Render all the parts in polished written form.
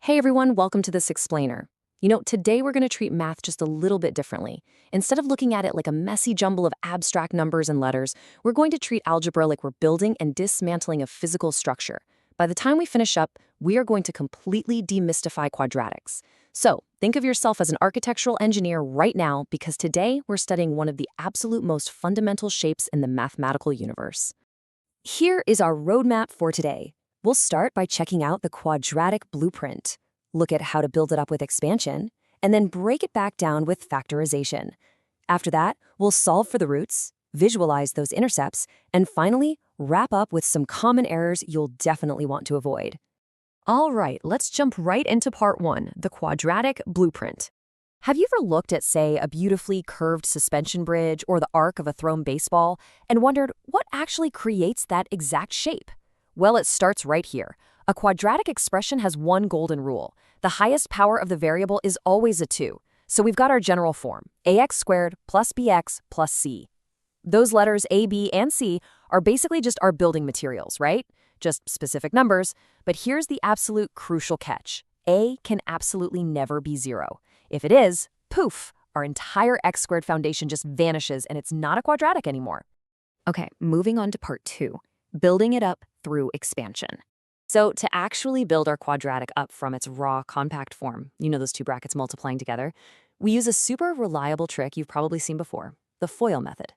Hey everyone, welcome to this explainer. Today we're going to treat math just a little bit differently. Instead of looking at it like a messy jumble of abstract numbers and letters, we're going to treat algebra like we're building and dismantling a physical structure. By the time we finish up, we are going to completely demystify quadratics. So, think of yourself as an architectural engineer right now because today we're studying one of the absolute most fundamental shapes in the mathematical universe. Here is our roadmap for today. We'll start by checking out the quadratic blueprint, look at how to build it up with expansion, and then break it back down with factorization. After that, we'll solve for the roots, visualize those intercepts, and finally, wrap up with some common errors you'll definitely want to avoid. All right, let's jump right into part one, the quadratic blueprint. Have you ever looked at, say, a beautifully curved suspension bridge or the arc of a thrown baseball and wondered what actually creates that exact shape? Well, it starts right here. A quadratic expression has one golden rule. The highest power of the variable is always a 2. So we've got our general form, ax squared plus bx plus c. Those letters a, b, and c are basically just our building materials, right? Just specific numbers. But here's the absolute crucial catch. A can absolutely never be 0. If it is, poof, our entire x squared foundation just vanishes and it's not a quadratic anymore. Okay, moving on to part 2, building it up through expansion. So to actually build our quadratic up from its raw compact form, those two brackets multiplying together, we use a super reliable trick you've probably seen before, the FOIL method.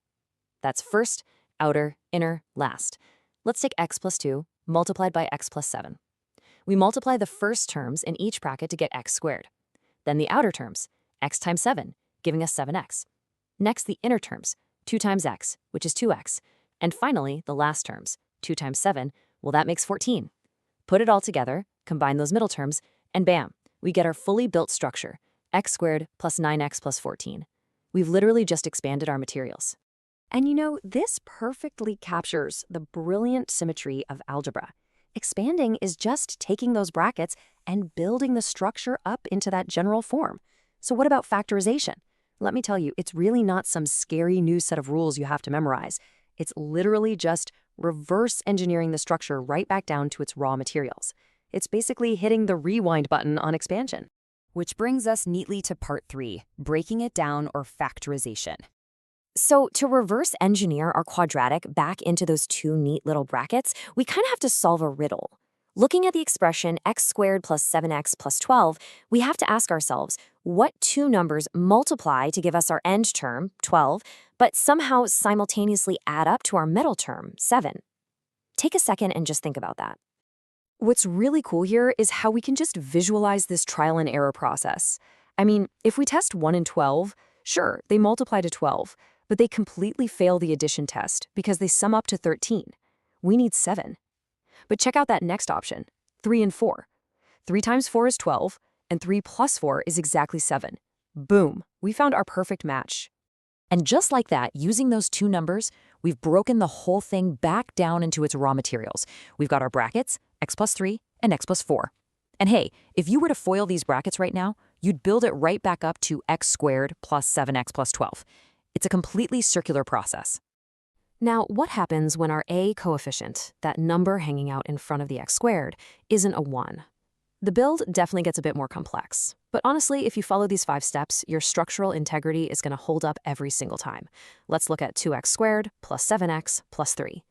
That's first, outer, inner, last. Let's take x plus 2 multiplied by x plus 7. We multiply the first terms in each bracket to get x squared. Then the outer terms, x times 7, giving us 7x. Next, the inner terms, 2 times x, which is 2x. And finally, the last terms, 2 times 7, well, that makes 14. Put it all together, combine those middle terms, and bam, we get our fully built structure, x squared plus 9x plus 14. We've literally just expanded our materials. And this perfectly captures the brilliant symmetry of algebra. Expanding is just taking those brackets and building the structure up into that general form. So what about factorization? Let me tell you, it's really not some scary new set of rules you have to memorize. It's literally just reverse engineering the structure right back down to its raw materials. It's basically hitting the rewind button on expansion. Which brings us neatly to part 3, breaking it down or factorization. So to reverse engineer our quadratic back into those two neat little brackets, we kind of have to solve a riddle. Looking at the expression x squared plus 7x plus 12, we have to ask ourselves, what two numbers multiply to give us our end term, 12, but somehow simultaneously add up to our middle term, 7? Take a second and just think about that. What's really cool here is how we can just visualize this trial and error process. I mean, if we test 1 and 12, sure, they multiply to 12, but they completely fail the addition test because they sum up to 13. We need 7. But check out that next option, 3 and 4. 3 times 4 is 12, and 3 plus 4 is exactly 7. Boom, we found our perfect match. And just like that, using those two numbers, we've broken the whole thing back down into its raw materials. We've got our brackets, x plus 3 and x plus 4. And hey, if you were to FOIL these brackets right now, you'd build it right back up to x squared plus 7x plus 12. It's a completely circular process. Now, what happens when our a coefficient, that number hanging out in front of the x squared, isn't a 1? The build definitely gets a bit more complex. But honestly, if you follow these 5 steps, your structural integrity is going to hold up every single time. Let's look at 2x squared plus 7x plus 3.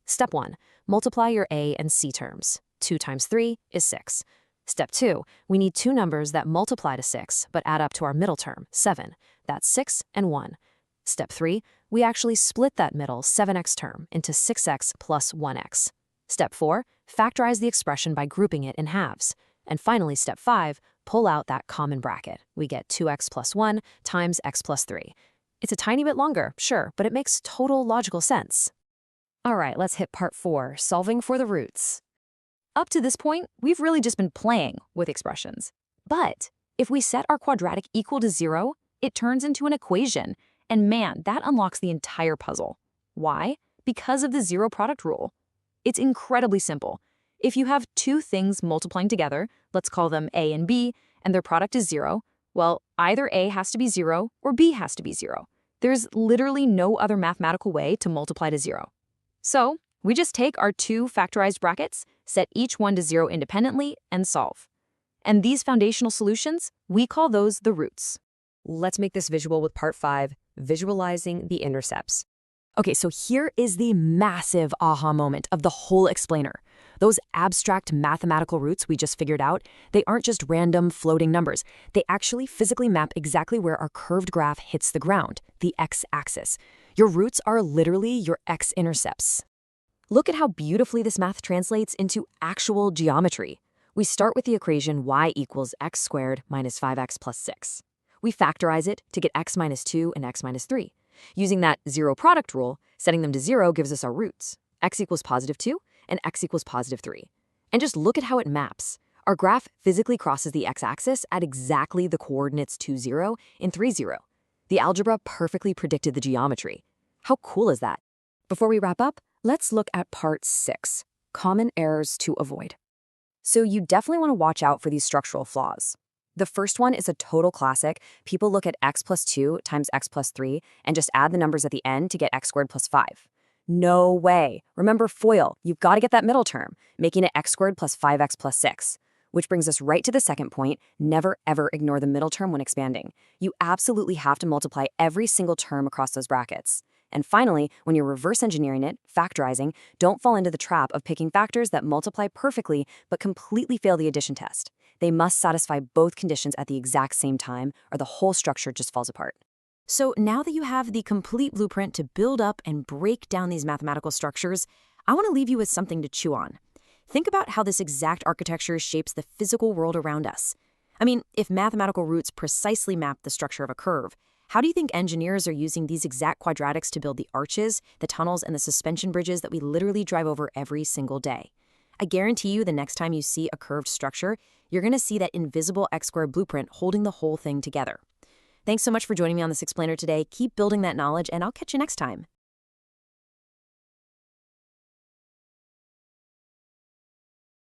Step 1, multiply your a and c terms. 2 times 3 is 6. Step 2, we need two numbers that multiply to 6, but add up to our middle term, 7. That's 6 and 1. Step 3, we actually split that middle 7x term into 6x plus 1x. Step 4, factorize the expression by grouping it in halves. And finally, step 5, pull out that common bracket. We get 2x plus 1 times x plus 3. It's a tiny bit longer, sure, but it makes total logical sense. All right, let's hit part 4, solving for the roots. Up to this point, we've really just been playing with expressions. But if we set our quadratic equal to 0, it turns into an equation. And man, that unlocks the entire puzzle. Why? Because of the zero product rule. It's incredibly simple. If you have two things multiplying together, let's call them a and b, and their product is 0, well, either a has to be 0 or b has to be 0. There's literally no other mathematical way to multiply to 0. So we just take our two factorized brackets, set each one to 0 independently, and solve. And these foundational solutions, we call those the roots. Let's make this visual with part 5, visualizing the intercepts. Okay, so here is the massive aha moment of the whole explainer. Those abstract mathematical roots we just figured out, they aren't just random floating numbers. They actually physically map exactly where our curved graph hits the ground, the x-axis. Your roots are literally your x-intercepts. Look at how beautifully this math translates into actual geometry. We start with the equation y equals x squared minus 5x plus 6. We factorize it to get x minus 2 and x minus 3. Using that zero product rule, setting them to 0 gives us our roots. X equals positive 2 and x equals positive 3. And just look at how it maps. Our graph physically crosses the x-axis at exactly the coordinates 2, 0 and 3, 0. The algebra perfectly predicted the geometry. How cool is that? Before we wrap up, let's look at part 6, common errors to avoid. So you definitely want to watch out for these structural flaws. The first one is a total classic. People look at x plus 2 times x plus 3 and just add the numbers at the end to get x squared plus 5. No way. Remember FOIL, you've got to get that middle term, making it x squared plus 5x plus 6. Which brings us right to the second point, never ever ignore the middle term when expanding. You absolutely have to multiply every single term across those brackets. And finally, when you're reverse engineering it, factorizing, don't fall into the trap of picking factors that multiply perfectly but completely fail the addition test. They must satisfy both conditions at the exact same time, or the whole structure just falls apart. So now that you have the complete blueprint to build up and break down these mathematical structures, I want to leave you with something to chew on. Think about how this exact architecture shapes the physical world around us. I mean, if mathematical roots precisely map the structure of a curve, how do you think engineers are using these exact quadratics to build the arches, the tunnels, and the suspension bridges that we literally drive over every single day? I guarantee you the next time you see a curved structure, you're going to see that invisible x-squared blueprint holding the whole thing together. Thanks so much for joining me on this explainer today. Keep building that knowledge, and I'll catch you next time.